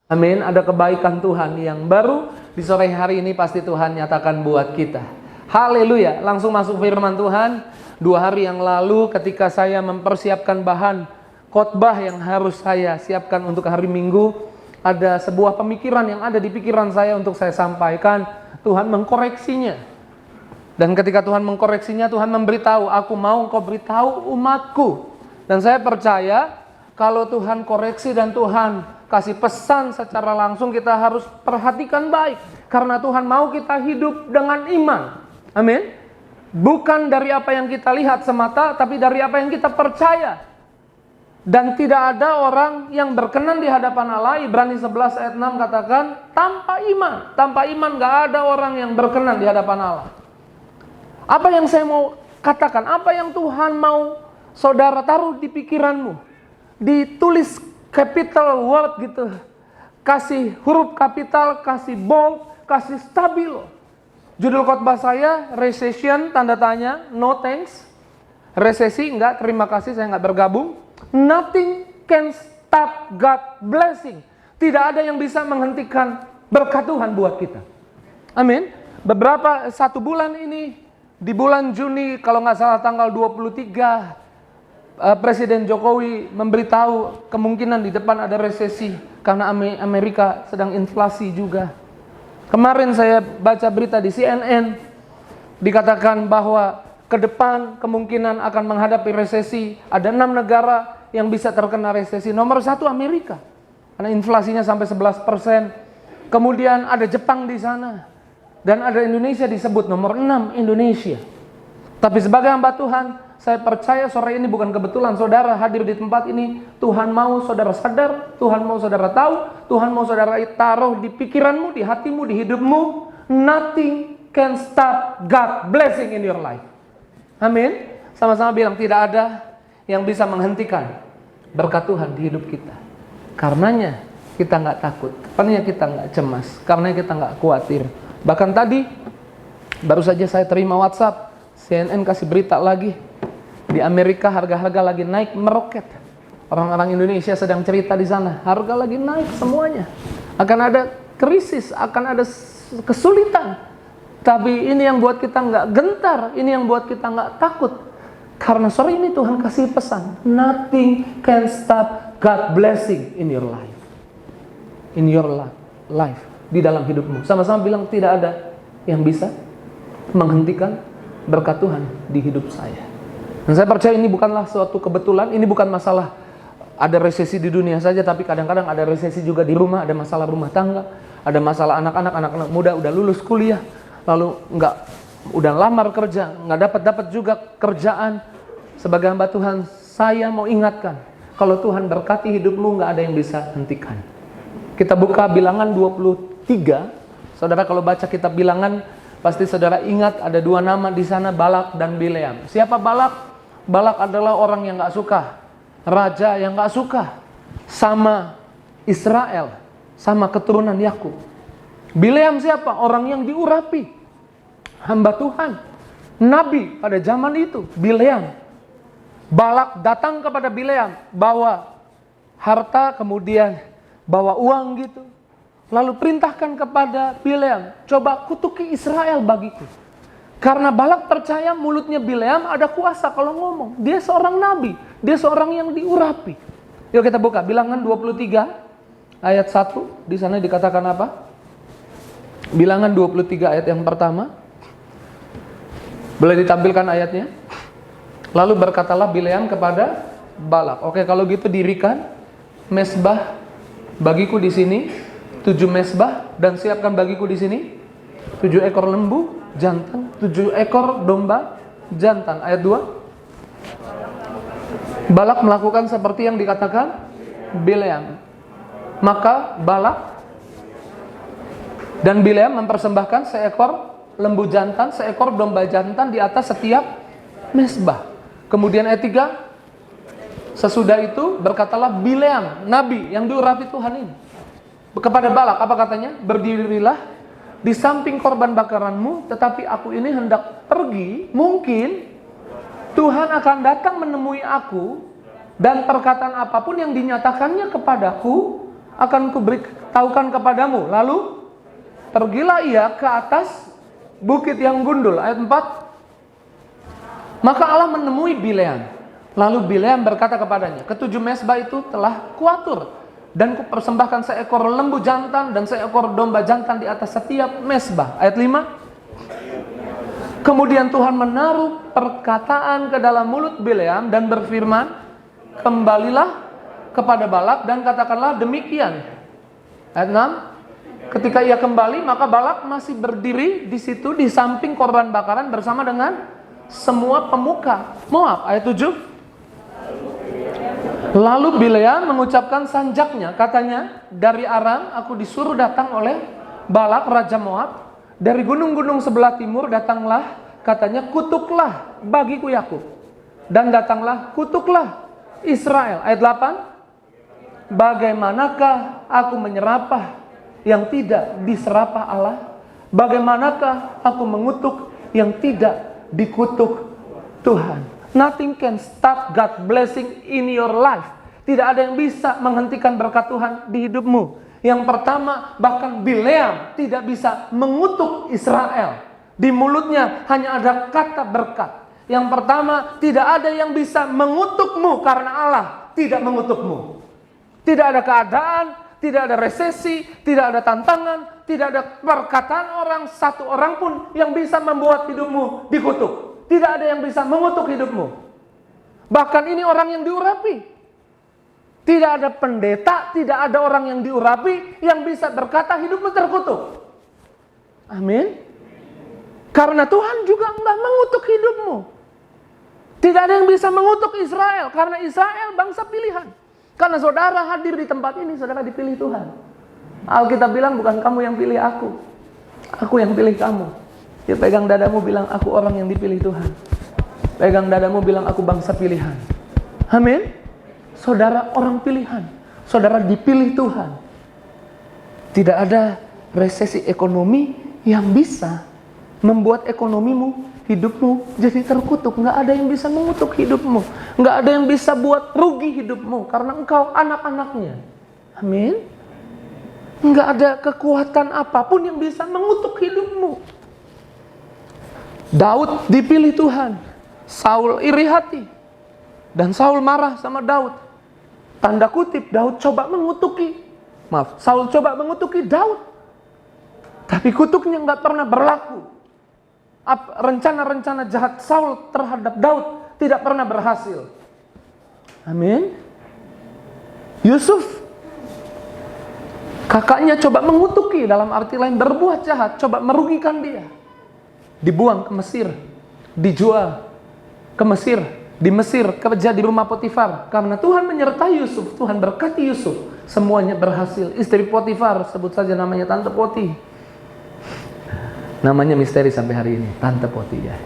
Amin. Ada kebaikan Tuhan yang baru di sore hari ini pasti Tuhan nyatakan buat kita. Haleluya. Langsung masuk firman Tuhan. 2 hari yang lalu ketika saya mempersiapkan bahan khotbah yang harus saya siapkan untuk hari Minggu, ada sebuah pemikiran yang ada di pikiran saya untuk saya sampaikan. Tuhan mengkoreksinya. Dan ketika Tuhan mengkoreksinya, Tuhan memberitahu, aku mau engkau beritahu umatku. Dan saya percaya kalau Tuhan koreksi dan Tuhan kasih pesan secara langsung, kita harus perhatikan baik. Karena Tuhan mau kita hidup dengan iman. Amin. Bukan dari apa yang kita lihat semata, tapi dari apa yang kita percaya. Dan tidak ada orang yang berkenan di hadapan Allah. Ibrani 11 ayat 6 katakan, tanpa iman gak ada orang yang berkenan di hadapan Allah. Apa yang saya mau katakan, apa yang Tuhan mau saudara taruh di pikiranmu, ditulis capital word gitu, kasih huruf kapital, kasih bold, kasih stabilo. Judul khotbah saya, recession, tanda tanya, no thanks. Resesi, enggak, terima kasih, saya enggak bergabung. Nothing can stop God blessing. Tidak ada yang bisa menghentikan berkat Tuhan buat kita. Amin. Beberapa, 1 bulan ini, di bulan Juni, kalau nggak salah tanggal 23, Presiden Jokowi memberitahu kemungkinan di depan ada resesi karena Amerika sedang inflasi juga. Kemarin saya baca berita di CNN, dikatakan bahwa ke depan kemungkinan akan menghadapi resesi. Ada 6 negara yang bisa terkena resesi. Nomor 1 Amerika, karena inflasinya sampai 11%. Kemudian ada Jepang di sana. Dan ada Indonesia disebut nomor 6, Indonesia. Tapi sebagai hamba Tuhan, saya percaya sore ini bukan kebetulan saudara hadir di tempat ini. Tuhan mau saudara sadar, Tuhan mau saudara tahu, Tuhan mau saudara taruh di pikiranmu, di hatimu, di hidupmu. Nothing can stop God blessing in your life. Amin. Sama-sama bilang, tidak ada yang bisa menghentikan berkat Tuhan di hidup kita. Karenanya kita nggak takut, karenanya kita nggak cemas, karenanya kita nggak khawatir. Bahkan tadi baru saja saya terima WhatsApp, CNN kasih berita lagi, di Amerika harga-harga lagi naik meroket. Orang-orang Indonesia sedang cerita di sana, harga lagi naik semuanya. Akan ada krisis, akan ada kesulitan. Tapi ini yang buat kita nggak gentar, ini yang buat kita nggak takut. Karena sore ini Tuhan kasih pesan, nothing can stop God blessing in your life. In your life, di dalam hidupmu. Sama-sama bilang, tidak ada yang bisa menghentikan berkat Tuhan di hidup saya. Dan saya percaya ini bukanlah suatu kebetulan, ini bukan masalah ada resesi di dunia saja, tapi kadang-kadang ada resesi juga di rumah, ada masalah rumah tangga, ada masalah anak-anak muda udah lulus kuliah, lalu udah lamar kerja, nggak dapat juga kerjaan. Sebagai hamba Tuhan, saya mau ingatkan, kalau Tuhan berkati hidupmu, nggak ada yang bisa hentikan. Kita buka Bilangan 23, saudara kalau baca kitab Bilangan, pasti saudara ingat ada 2 nama di sana, Balak dan Bileam. Siapa Balak? Balak adalah orang yang gak suka, raja yang gak suka sama Israel, sama keturunan Yakub. Bileam siapa? Orang yang diurapi, hamba Tuhan, nabi pada zaman itu, Bileam. Balak datang kepada Bileam, bawa harta, kemudian bawa uang gitu. Lalu perintahkan kepada Bileam, coba kutuki Israel bagiku. Karena Balak percaya mulutnya Bileam ada kuasa kalau ngomong. Dia seorang nabi, dia seorang yang diurapi. Yuk kita buka Bilangan 23 ayat 1. Di sana dikatakan apa? Bilangan 23 ayat yang pertama. Boleh ditampilkan ayatnya? Lalu berkatalah Bileam kepada Balak, oke kalau gitu dirikan mesbah bagiku di sini, 7 mesbah, dan siapkan bagiku di sini 7 ekor lembu jantan, 7 ekor domba jantan. Ayat 2. Balak melakukan seperti yang dikatakan Bileam. Maka Balak dan Bileam mempersembahkan seekor lembu jantan, seekor domba jantan di atas setiap mesbah. Kemudian ayat 3, sesudah itu berkatalah Bileam, nabi yang diurapi Tuhan ini, kepada Balak, apa katanya? Berdirilah di samping korban bakaranmu, tetapi aku ini hendak pergi. Mungkin Tuhan akan datang menemui aku, dan perkataan apapun yang dinyatakannya kepadaku, akan kuberitahukan kepadamu. Lalu pergilah ia ke atas bukit yang gundul. Ayat 4. Maka Allah menemui Bileam. Lalu Bileam berkata kepadanya, ketujuh mesbah itu telah kuatur, dan kupersembahkan seekor lembu jantan dan seekor domba jantan di atas setiap mesbah. Ayat 5. Kemudian Tuhan menaruh perkataan ke dalam mulut Bileam dan berfirman, kembalilah kepada Balak dan katakanlah demikian. Ayat 6. Ketika ia kembali, maka Balak masih berdiri di situ di samping korban bakaran bersama dengan semua pemuka Moab. Ayat 7. Lalu Bileam mengucapkan sanjaknya, katanya, dari Aram aku disuruh datang oleh Balak raja Moab. Dari gunung-gunung sebelah timur datanglah, katanya, kutuklah bagiku Yakub, dan datanglah kutuklah Israel. Ayat 8. Bagaimanakah aku menyerapah yang tidak diserapah Allah? Bagaimanakah aku mengutuk yang tidak dikutuk Tuhan? Nothing can stop God blessing in your life. Tidak ada yang bisa menghentikan berkat Tuhan di hidupmu. Yang pertama, bahkan Bileam tidak bisa mengutuk Israel. Di mulutnya hanya ada kata berkat. Yang pertama, tidak ada yang bisa mengutukmu karena Allah tidak mengutukmu. Tidak ada keadaan, tidak ada resesi, tidak ada tantangan, tidak ada perkataan orang, satu orang pun yang bisa membuat hidupmu dikutuk. Tidak ada yang bisa mengutuk hidupmu. Bahkan ini orang yang diurapi. Tidak ada pendeta, tidak ada orang yang diurapi yang bisa berkata hidupmu terkutuk. Amin. Karena Tuhan juga enggak mengutuk hidupmu. Tidak ada yang bisa mengutuk Israel, karena Israel bangsa pilihan. Karena saudara hadir di tempat ini, saudara dipilih Tuhan. Alkitab bilang bukan kamu yang pilih aku yang pilih kamu. Dia pegang dadamu bilang, aku orang yang dipilih Tuhan. Pegang dadamu bilang, aku bangsa pilihan. Amin. Saudara orang pilihan. Saudara dipilih Tuhan. Tidak ada resesi ekonomi yang bisa membuat ekonomimu, hidupmu jadi terkutuk. Nggak ada yang bisa mengutuk hidupmu. Nggak ada yang bisa buat rugi hidupmu. Karena engkau anak-anaknya. Amin. Nggak ada kekuatan apapun yang bisa mengutuk hidupmu. Daud dipilih Tuhan. Saul iri hati. Dan Saul marah sama Daud. Tanda kutip, Daud coba mengutuki. Saul coba mengutuki Daud. Tapi kutuknya nggak pernah berlaku. Rencana-rencana jahat Saul terhadap Daud tidak pernah berhasil. Amin. Yusuf, kakaknya coba mengutuki, dalam arti lain berbuat jahat, coba merugikan dia. Dibuang ke Mesir, dijual ke Mesir, di Mesir kerja di rumah Potifar. Karena Tuhan menyertai Yusuf, Tuhan berkati Yusuf, semuanya berhasil. Istri Potifar, sebut saja namanya Tante Poti. Namanya misteri sampai hari ini, Tante Poti ya.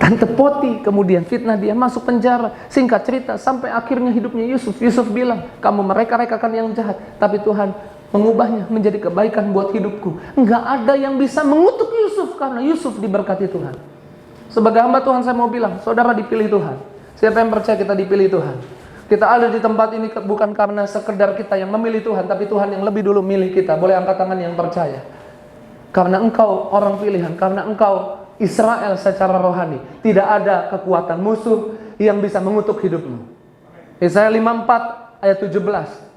Tante Poti kemudian fitnah dia, masuk penjara. Singkat cerita, sampai akhirnya hidupnya Yusuf. Yusuf bilang, kamu mereka-rekakan yang jahat, tapi Tuhan mengubahnya menjadi kebaikan buat hidupku. Enggak ada yang bisa mengutuk Yusuf karena Yusuf diberkati Tuhan. Sebagai hamba Tuhan saya mau bilang, saudara dipilih Tuhan. Siapa yang percaya kita dipilih Tuhan? Kita ada di tempat ini bukan karena sekedar kita yang memilih Tuhan, tapi Tuhan yang lebih dulu milih kita. Boleh angkat tangan yang percaya. Karena engkau orang pilihan, karena engkau Israel secara rohani. Tidak ada kekuatan musuh yang bisa mengutuk hidupmu. Yesaya 54 ayat 17.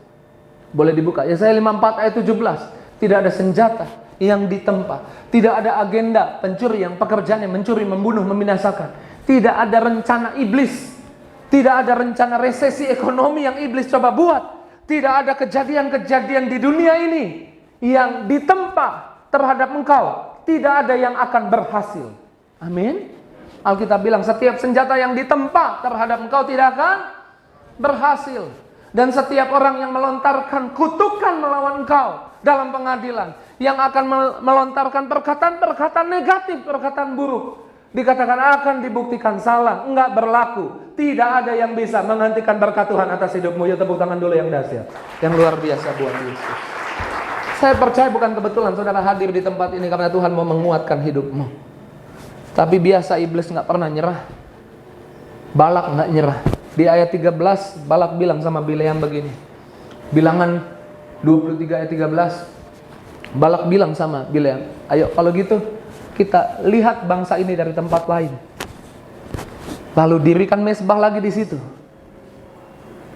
Boleh dibuka. Yesaya 54 ayat 17. Tidak ada senjata yang ditempa. Tidak ada agenda pencurian, pekerjaan yang mencuri, membunuh, membinasakan. Tidak ada rencana iblis. Tidak ada rencana resesi ekonomi yang iblis coba buat. Tidak ada kejadian-kejadian di dunia ini yang ditempa terhadap engkau. Tidak ada yang akan berhasil. Amin. Alkitab bilang setiap senjata yang ditempa terhadap engkau tidak akan berhasil. Dan setiap orang yang melontarkan kutukan melawan engkau dalam pengadilan, yang akan melontarkan perkataan-perkataan negatif, perkataan buruk, dikatakan akan dibuktikan salah, enggak berlaku. Tidak ada yang bisa menghentikan berkat Tuhan atas hidupmu. Ya tepuk tangan dulu yang dahsyat, yang luar biasa buat Yesus. Saya percaya bukan kebetulan saudara hadir di tempat ini karena Tuhan mau menguatkan hidupmu. Tapi biasa iblis enggak pernah nyerah. Balak enggak nyerah. Di ayat 13 Balak bilang sama Bileam begini. Bilangan 23 ayat 13. Balak bilang sama Bileam, ayo kalau gitu kita lihat bangsa ini dari tempat lain. Lalu dirikan mezbah lagi di situ.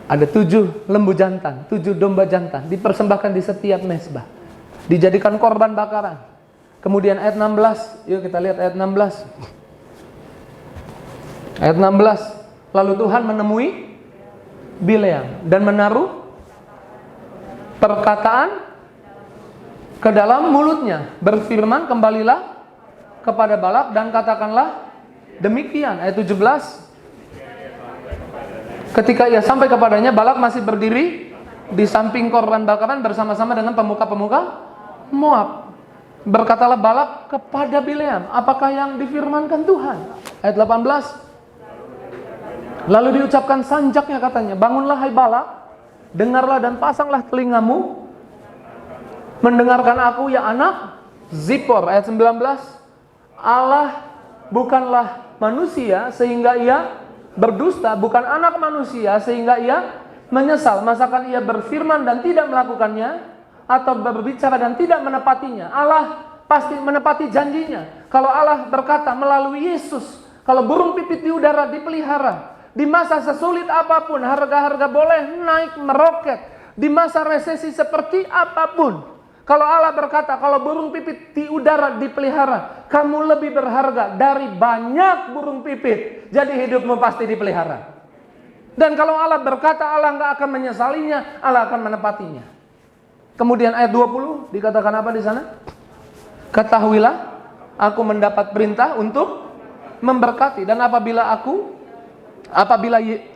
Ada 7 lembu jantan, 7 domba jantan dipersembahkan di setiap mezbah. Dijadikan korban bakaran. Kemudian ayat 16, yuk kita lihat ayat 16. Ayat 16, lalu Tuhan menemui Bileam dan menaruh perkataan ke dalam mulutnya, berfirman, kembalilah kepada Balak dan katakanlah demikian. Ayat 17, ketika ia sampai kepadanya, Balak masih berdiri di samping korban bakaran bersama-sama dengan pemuka-pemuka Moab. Berkatalah Balak kepada Bileam, apakah yang difirmankan Tuhan? Ayat 18, lalu diucapkan sanjaknya, katanya, bangunlah hai Balak, dengarlah dan pasanglah telingamu, mendengarkan aku ya anak Zippor. Ayat 19, Allah bukanlah manusia sehingga ia berdusta, bukan anak manusia sehingga ia menyesal. Masakan ia berfirman dan tidak melakukannya, atau berbicara dan tidak menepatinya? Allah pasti menepati janjinya. Kalau Allah berkata melalui Yesus, kalau burung pipit di udara dipelihara, di masa sesulit apapun, harga-harga boleh naik meroket, di masa resesi seperti apapun, kalau Allah berkata, kalau burung pipit di udara dipelihara, kamu lebih berharga dari banyak burung pipit, jadi hidupmu pasti dipelihara. Dan kalau Allah berkata, Allah nggak akan menyesalinya, Allah akan menepatinya. Kemudian ayat 20 dikatakan apa di sana? Ketahuilah, aku mendapat perintah untuk memberkati, dan apabila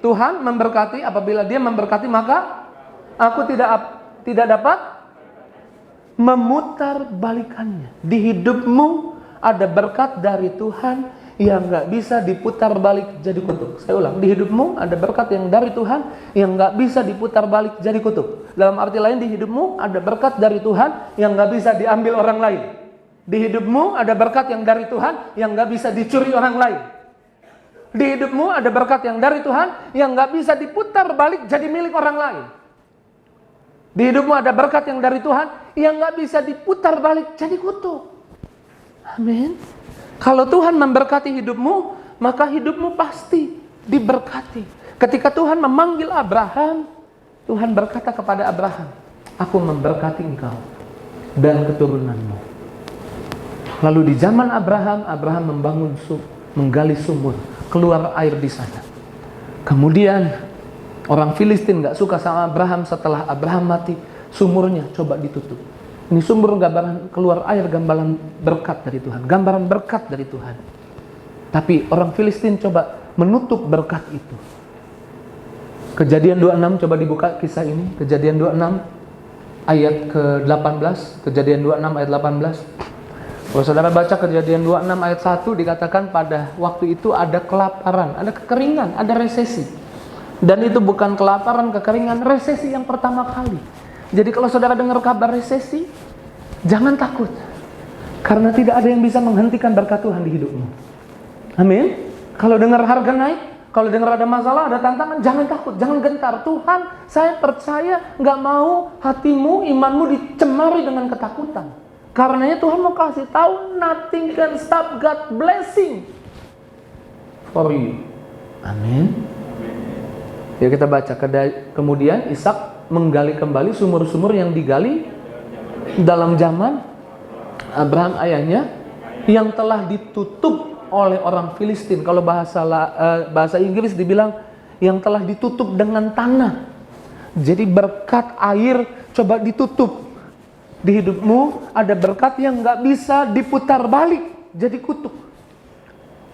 Tuhan memberkati, apabila Dia memberkati, maka aku tidak dapat memutar balikannya. Di hidupmu ada berkat dari Tuhan yang nggak bisa diputar balik jadi kutuk. Saya ulang, di hidupmu ada berkat yang dari Tuhan yang nggak bisa diputar balik jadi kutuk. Dalam arti lain, di hidupmu ada berkat dari Tuhan yang nggak bisa diambil orang lain. Di hidupmu ada berkat yang dari Tuhan yang nggak bisa dicuri orang lain. Di hidupmu ada berkat yang dari Tuhan yang nggak bisa diputar balik jadi milik orang lain. Di hidupmu ada berkat yang dari Tuhan yang gak bisa diputar balik jadi kutuk. Amin. Kalau Tuhan memberkati hidupmu, maka hidupmu pasti diberkati. Ketika Tuhan memanggil Abraham, Tuhan berkata kepada Abraham, aku memberkati engkau dan keturunanmu. Lalu di zaman Abraham menggali sumur, keluar air di sana. Kemudian orang Filistin gak suka sama Abraham. Setelah Abraham mati, sumurnya coba ditutup. Ini sumur gambaran keluar air, gambaran berkat dari Tuhan, gambaran berkat dari Tuhan. Tapi orang Filistin coba menutup berkat itu. Kejadian 26, coba dibuka kisah ini. Kejadian 26 ayat ke-18. Kejadian 26 ayat 18. Kalau saudara baca Kejadian 26 ayat 1, dikatakan pada waktu itu ada kelaparan, ada kekeringan, ada resesi. Dan itu bukan kelaparan, kekeringan, resesi yang pertama kali. Jadi kalau saudara dengar kabar resesi, jangan takut. Karena tidak ada yang bisa menghentikan berkat Tuhan di hidupmu. Amin. Kalau dengar harga naik, kalau dengar ada masalah, ada tantangan, jangan takut, jangan gentar. Tuhan, saya percaya, gak mau hatimu, imanmu dicemari dengan ketakutan. Karenanya Tuhan mau kasih tahu, nothing can stop God blessing for you. Amin. Ya, kita baca. Kemudian Ishak menggali kembali sumur-sumur yang digali dalam zaman Abraham ayahnya, yang telah ditutup oleh orang Filistin. Kalau bahasa Inggris dibilang yang telah ditutup dengan tanah. Jadi berkat air coba ditutup. Di hidupmu ada berkat yang gak bisa diputar balik jadi kutuk.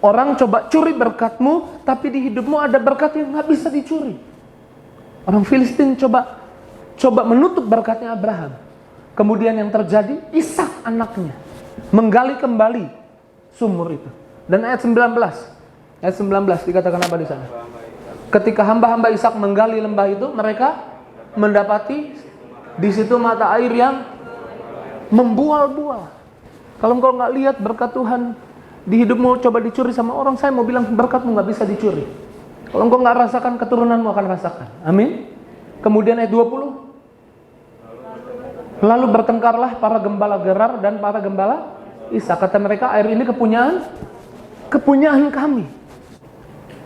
Orang coba curi berkatmu, tapi di hidupmu ada berkat yang gak bisa dicuri. Orang Filistin coba menutup berkatnya Abraham. Kemudian yang terjadi, Ishak anaknya menggali kembali sumur itu. Dan ayat 19 dikatakan apa di sana? Ketika hamba-hamba Ishak menggali lembah itu, mereka mendapati di situ mata air yang membual-bual. Kalau engkau nggak lihat berkat Tuhan di hidupmu coba dicuri sama orang, saya mau bilang berkatmu nggak bisa dicuri. Kalau engkau nggak rasakan, keturunanmu akan rasakan. Amin. Kemudian ayat 20. Lalu bertengkarlah para gembala Gerar dan para gembala Ishak. Kata mereka, air ini kepunyaan kami.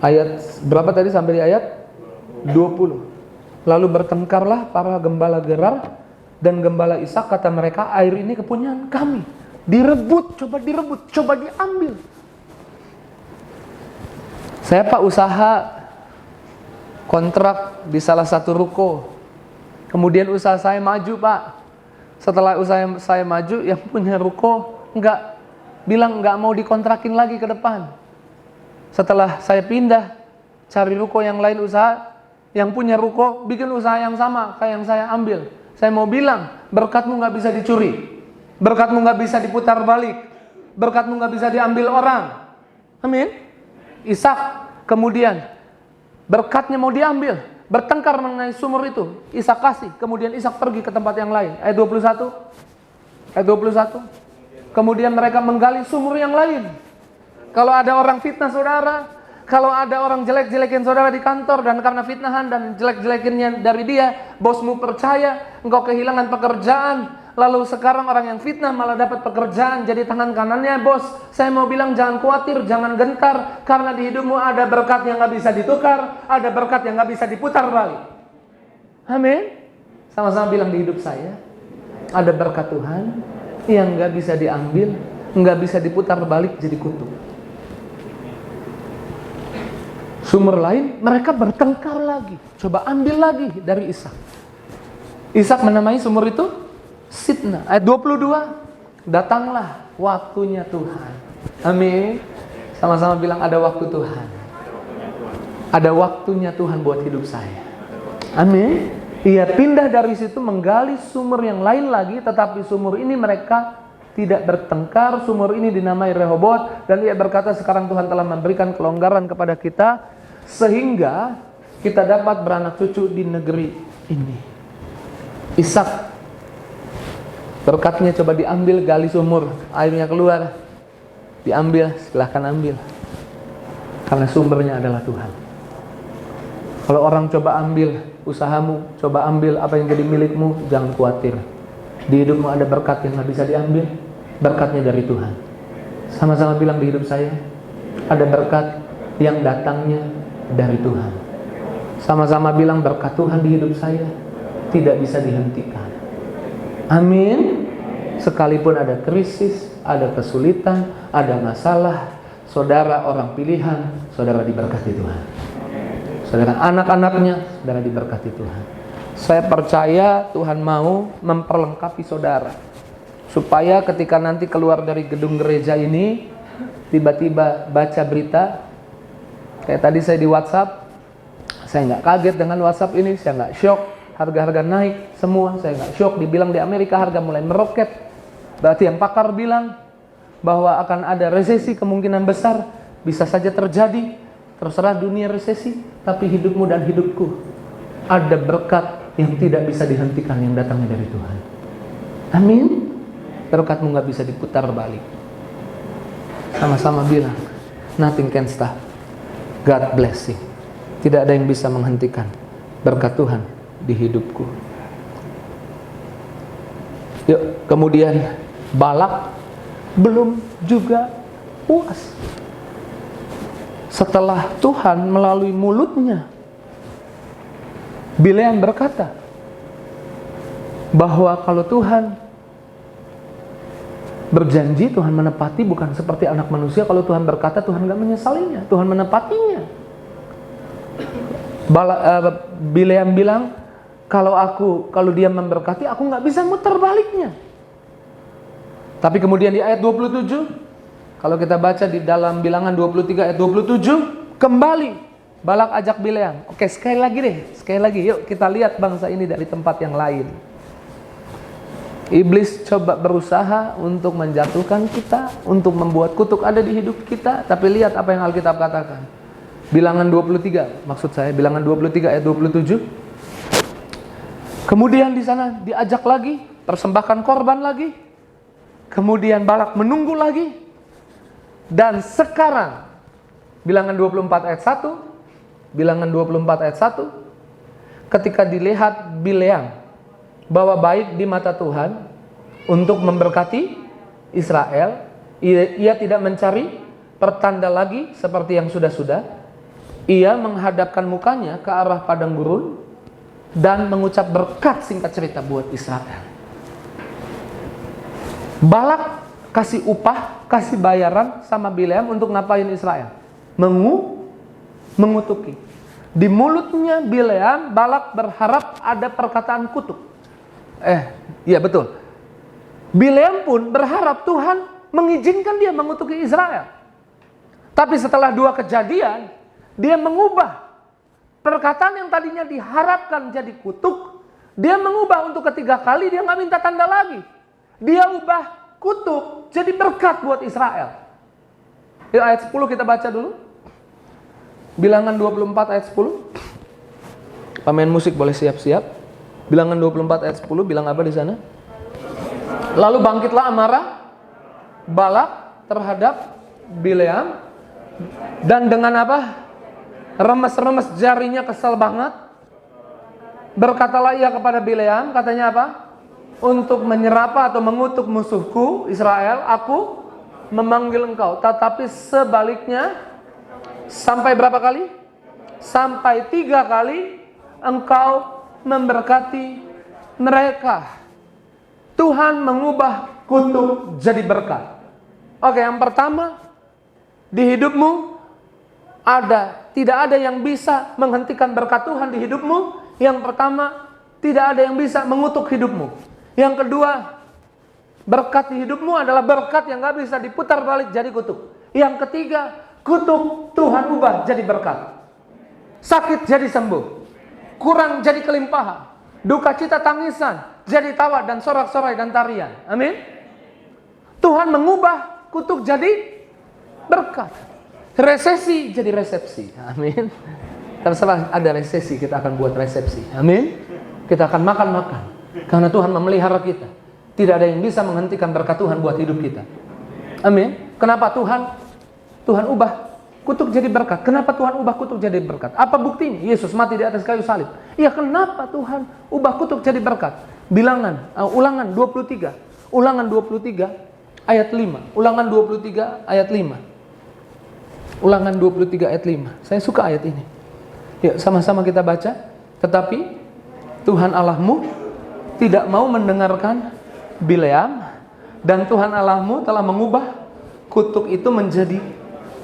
Ayat berapa tadi sampai di ayat 20. Lalu bertengkarlah para gembala Gerar dan gembala Ishak. Kata mereka, air ini kepunyaan kami. Direbut, coba diambil. Saya Pak usaha kontrak di salah satu ruko. Kemudian usaha saya maju Pak. Setelah usaha saya maju, yang punya ruko bilang nggak mau dikontrakin lagi ke depan. Setelah saya pindah cari ruko yang lain usaha, yang punya ruko bikin usaha yang sama kayak yang saya ambil. Saya mau bilang, berkatmu nggak bisa dicuri, berkatmu nggak bisa diputar balik, berkatmu nggak bisa diambil orang. Amin. Ishak kemudian berkatnya mau diambil, bertengkar mengenai sumur itu. Ishak kasih, kemudian Ishak pergi ke tempat yang lain. Ayat 21. Kemudian mereka menggali sumur yang lain. Kalau ada orang fitnah saudara, kalau ada orang jelek-jelekin saudara di kantor, dan karena fitnahan dan jelek-jelekinnya dari dia, bosmu percaya, engkau kehilangan pekerjaan. Lalu sekarang orang yang fitnah malah dapat pekerjaan, jadi tangan kanannya bos. Saya mau bilang jangan khawatir, jangan gentar, karena di hidupmu ada berkat yang gak bisa ditukar, ada berkat yang gak bisa diputar balik. Amin. Sama-sama bilang di hidup saya, ada berkat Tuhan yang gak bisa diambil, gak bisa diputar balik jadi kutuk. Sumur lain, mereka bertengkar lagi, coba ambil lagi dari Ishak. Ishak menamai sumur itu Sitna. Ayat 22. Datanglah waktunya Tuhan. Amin. Sama-sama bilang ada waktu Tuhan. Ada waktunya Tuhan buat hidup saya. Amin. Ia pindah dari situ menggali sumur yang lain lagi, tetapi sumur ini mereka tidak bertengkar. Sumur ini dinamai Rehobot, dan ia berkata, sekarang Tuhan telah memberikan kelonggaran kepada kita sehingga kita dapat beranak cucu di negeri ini. Ishak berkatnya coba diambil, gali sumur, airnya keluar, diambil, silahkan ambil, karena sumbernya adalah Tuhan. Kalau orang coba ambil usahamu, coba ambil apa yang jadi milikmu, jangan khawatir. Di hidupmu ada berkat yang gak bisa diambil, berkatnya dari Tuhan. Sama-sama bilang di hidup saya, ada berkat yang datangnya dari Tuhan. Sama-sama bilang berkat Tuhan di hidup saya tidak bisa dihentikan. Amin. Sekalipun ada krisis, ada kesulitan, ada masalah, saudara orang pilihan, saudara diberkati Tuhan. Saudara anak-anaknya, saudara diberkati Tuhan. Saya percaya Tuhan mau memperlengkapi saudara, supaya ketika nanti keluar dari gedung gereja ini, tiba-tiba baca berita, kayak tadi saya di WhatsApp, saya nggak kaget dengan WhatsApp ini, saya nggak shock. Harga-harga naik semua, saya nggak shock. Dibilang di Amerika harga mulai meroket, berarti yang pakar bilang bahwa akan ada resesi, kemungkinan besar, bisa saja terjadi. Terserah dunia resesi, tapi hidupmu dan hidupku ada berkat yang tidak bisa dihentikan yang datangnya dari Tuhan. Amin. Berkatmu nggak bisa diputar balik. Sama-sama bilang, nothing can stop God blessing. Tidak ada yang bisa menghentikan berkat Tuhan di hidupku. Yuk, kemudian Balak belum juga puas. Setelah Tuhan melalui mulutnya Bileam berkata bahwa kalau Tuhan berjanji, Tuhan menepati, bukan seperti anak manusia. Kalau Tuhan berkata, Tuhan gak menyesalinya, Tuhan menepatinya. Bileam bilang, kalau dia memberkati, aku nggak bisa muter baliknya. Tapi kemudian di ayat 27, kalau kita baca di dalam Bilangan 23 ayat 27, kembali Balak ajak Bileam. Oke, sekali lagi, yuk kita lihat bangsa ini dari tempat yang lain. Iblis coba berusaha untuk menjatuhkan kita, untuk membuat kutuk ada di hidup kita. Tapi lihat apa yang Alkitab katakan. Bilangan 23, maksud saya Bilangan 23 ayat 27. Kemudian di sana diajak lagi, persembahkan korban lagi. Kemudian Balak menunggu lagi. Dan sekarang, Bilangan 24 ayat 1, Bilangan 24 ayat 1, ketika dilihat Bileam bahwa baik di mata Tuhan untuk memberkati Israel. Ia tidak mencari pertanda lagi seperti yang sudah-sudah. Ia menghadapkan mukanya ke arah padang gurun dan mengucap berkat, singkat cerita, buat Israel. Balak kasih upah, kasih bayaran sama Bileam untuk ngapain Israel? Mengutuki. Di mulutnya Bileam, Balak berharap ada perkataan kutuk. Iya betul. Bileam pun berharap Tuhan mengizinkan dia mengutuki Israel. Tapi setelah 2 kejadian, dia mengubah perkataan yang tadinya diharapkan jadi kutuk. Dia mengubah untuk ketiga kali, dia nggak minta tanda lagi. Dia ubah kutuk jadi berkat buat Israel. Yuk ayat 10 kita baca dulu. Bilangan 24 ayat 10. Pemain musik boleh siap-siap. Bilangan 24 ayat 10, bilang apa di sana? Lalu bangkitlah amarah Balak terhadap Bileam, dan dengan apa? Remes-remes jarinya, kesel banget. Berkatalah ia kepada Bileam, katanya apa? Untuk menyerapa atau mengutuk musuhku Israel, aku memanggil engkau. Tetapi sebaliknya, sampai berapa kali? Sampai 3 kali engkau memberkati mereka. Tuhan mengubah kutuk jadi berkat. Oke, yang pertama, di hidupmu tidak ada yang bisa menghentikan berkat Tuhan di hidupmu. Yang pertama, tidak ada yang bisa mengutuk hidupmu. Yang kedua, berkat di hidupmu adalah berkat yang gak bisa diputar balik jadi kutuk. Yang ketiga, kutuk Tuhan ubah jadi berkat. Sakit jadi sembuh, kurang jadi kelimpahan, duka cita tangisan jadi tawa dan sorak-sorai dan tarian. Amin. Tuhan mengubah kutuk jadi berkat. Resesi jadi resepsi. Amin. Karena setelah ada resesi, kita akan buat resepsi. Amin. Kita akan makan-makan. Karena Tuhan memelihara kita. Tidak ada yang bisa menghentikan berkat Tuhan buat hidup kita. Amin. Kenapa Tuhan ubah kutuk jadi berkat? Kenapa Tuhan ubah kutuk jadi berkat? Apa buktinya? Yesus mati di atas kayu salib. Ya, kenapa Tuhan ubah kutuk jadi berkat? Ulangan 23. Ulangan 23 ayat 5. Ulangan 23 ayat 5. Ulangan 23 ayat 5. Saya suka ayat ini. Yuk sama-sama kita baca. Tetapi Tuhan Allahmu tidak mau mendengarkan Bileam, dan Tuhan Allahmu telah mengubah kutuk itu menjadi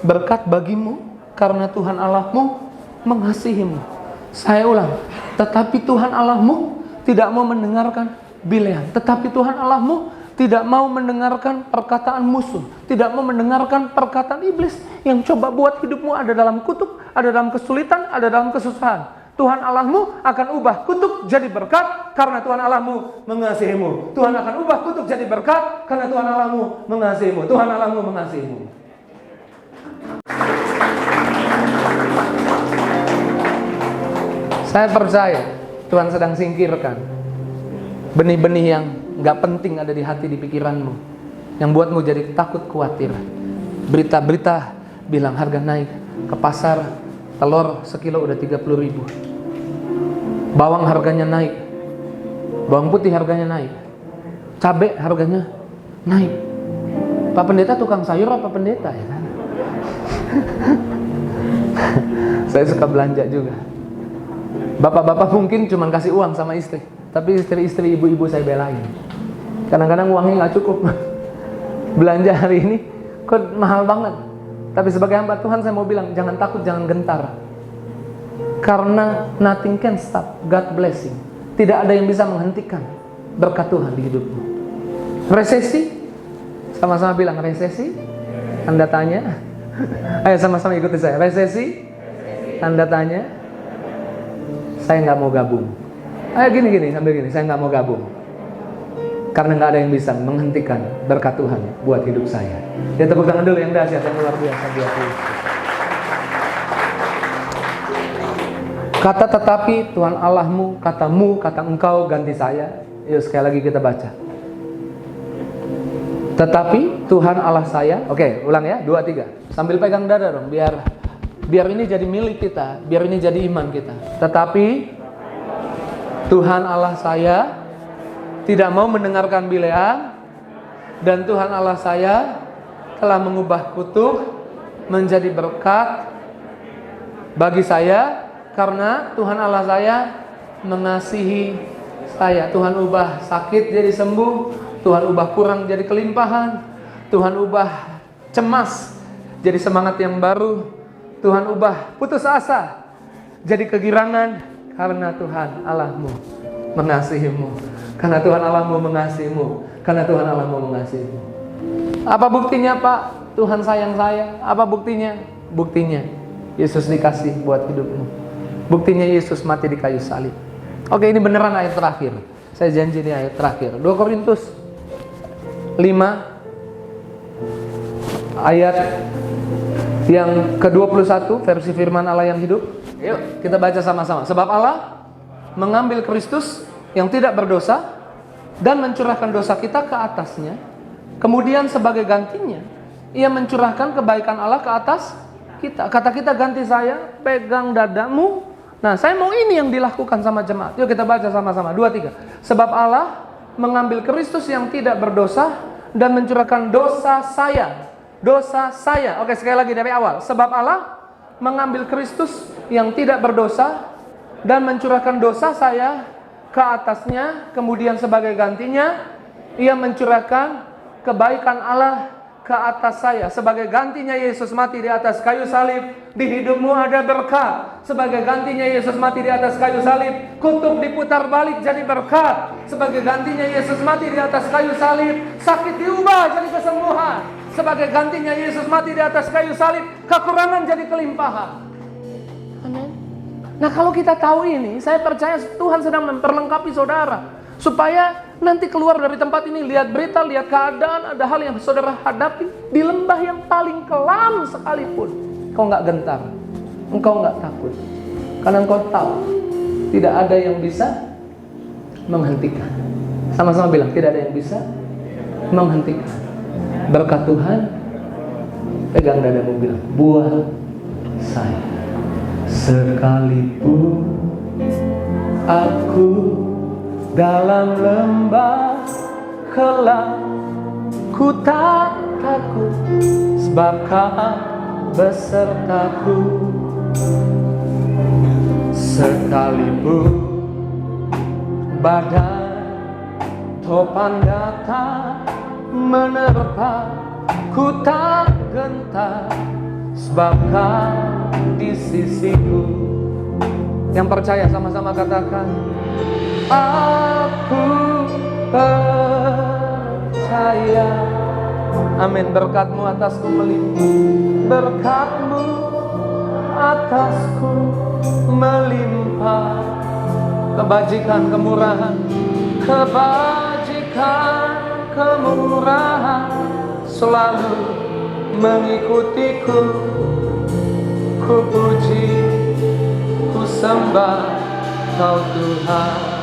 berkat bagimu karena Tuhan Allahmu mengasihimu. Saya ulang. Tetapi Tuhan Allahmu tidak mau mendengarkan Bileam. Tetapi Tuhan Allahmu tidak mau mendengarkan perkataan musuh, tidak mau mendengarkan perkataan iblis yang coba buat hidupmu ada dalam kutuk, ada dalam kesulitan, ada dalam kesusahan. Tuhan Allahmu akan ubah kutuk jadi berkat karena Tuhan Allahmu mengasihimu. Tuhan akan ubah kutuk jadi berkat karena Tuhan Allahmu mengasihimu. Tuhan Allahmu mengasihimu. Saya percaya Tuhan sedang singkirkan benih-benih yang gak penting ada di hati, di pikiranmu, yang buatmu jadi takut, khawatir. Berita-berita bilang harga naik. Ke pasar telur sekilo udah 30.000. Bawang harganya naik. Bawang putih harganya naik. Cabai harganya naik. Pak Pendeta tukang sayur apa pendeta ya kan? Saya suka belanja juga. Bapak-bapak mungkin cuma kasih uang sama istri, tapi istri-istri, ibu-ibu saya belain. Kadang-kadang uangnya gak cukup. Belanja hari ini kok mahal banget. Tapi sebagai hamba Tuhan saya mau bilang, jangan takut, jangan gentar. Karena nothing can stop God blessing. Tidak ada yang bisa menghentikan berkat Tuhan di hidupmu. Resesi? Sama-sama bilang resesi. Tanda tanya. Ayo sama-sama ikuti saya. Resesi? Tanda tanya. Saya gak mau gabung. Ayo gini, sambil gini. Saya gak mau gabung. Karena gak ada yang bisa menghentikan berkat Tuhan buat hidup saya. Ya, tepuk tangan dulu yang dahsyat, yang luar biasa buat Tuhan. Kata tetapi Tuhan Allahmu, katamu, kata engkau, ganti saya. Yuk sekali lagi kita baca. Tetapi Tuhan Allah saya. Oke, ulang ya, 2, 3. Sambil pegang dada dong, biar ini jadi milik kita, biar ini jadi iman kita. Tetapi Tuhan Allah saya tidak mau mendengarkan Bileam, dan Tuhan Allah saya telah mengubah kutuk menjadi berkat bagi saya, karena Tuhan Allah saya mengasihi saya. Tuhan ubah sakit jadi sembuh, Tuhan ubah kurang jadi kelimpahan, Tuhan ubah cemas jadi semangat yang baru, Tuhan ubah putus asa jadi kegirangan, karena Tuhan Allahmu mengasihimu, karena Tuhan Allahmu mengasihimu, karena Tuhan Allahmu mengasihimu. Apa buktinya, Pak? Tuhan sayang saya. Apa buktinya? Buktinya Yesus dikasih buat hidupmu. Buktinya Yesus mati di kayu salib. Oke, ini beneran ayat terakhir. Saya janji ini ayat terakhir. 2 Korintus 5 ayat yang ke-21 versi firman Allah yang hidup. Yuk kita baca sama-sama. Sebab Allah mengambil Kristus yang tidak berdosa dan mencurahkan dosa kita ke atasnya. Kemudian sebagai gantinya Ia mencurahkan kebaikan Allah ke atas kita. Kata kita, ganti saya, pegang dadamu. Nah, saya mau ini yang dilakukan sama jemaat. Yuk kita baca sama-sama. 2, 3. Sebab Allah mengambil Kristus yang tidak berdosa dan mencurahkan dosa saya. Dosa saya. Oke, sekali lagi dari awal. Sebab Allah mengambil Kristus yang tidak berdosa dan mencurahkan dosa saya ke atasnya. Kemudian sebagai gantinya Ia mencurahkan kebaikan Allah ke atas saya. Sebagai gantinya Yesus mati di atas kayu salib, di hidupmu ada berkat. Sebagai gantinya Yesus mati di atas kayu salib, kutuk diputar balik jadi berkat. Sebagai gantinya Yesus mati di atas kayu salib, sakit diubah jadi kesembuhan. Sebagai gantinya Yesus mati di atas kayu salib, kekurangan jadi kelimpahan. Amin. Nah, kalau kita tahu ini, saya percaya Tuhan sedang memperlengkapi saudara, supaya nanti keluar dari tempat ini, lihat berita, lihat keadaan, ada hal yang saudara hadapi di lembah yang paling kelam sekalipun, engkau nggak gentar, engkau nggak takut, karena engkau tahu tidak ada yang bisa menghentikan. Sama-sama bilang, tidak ada yang bisa menghentikan berkat Tuhan. Pegang dadamu, bilang, buat saya. Sekalipun aku dalam lembah kelam, ku tak takut, sebab Kau besertaku. Sekalipun badai topan datang menerpa, ku tak gentar, sebab Kau di sisiku. Yang percaya sama-sama katakan, aku percaya. Amin. Berkat-Mu atasku melimpah, berkat-Mu atasku melimpah. Kebajikan, kemurahan, kebajikan, kemurahan selalu mengikutiku. Ku puji, ku sembah Kau Tuhan.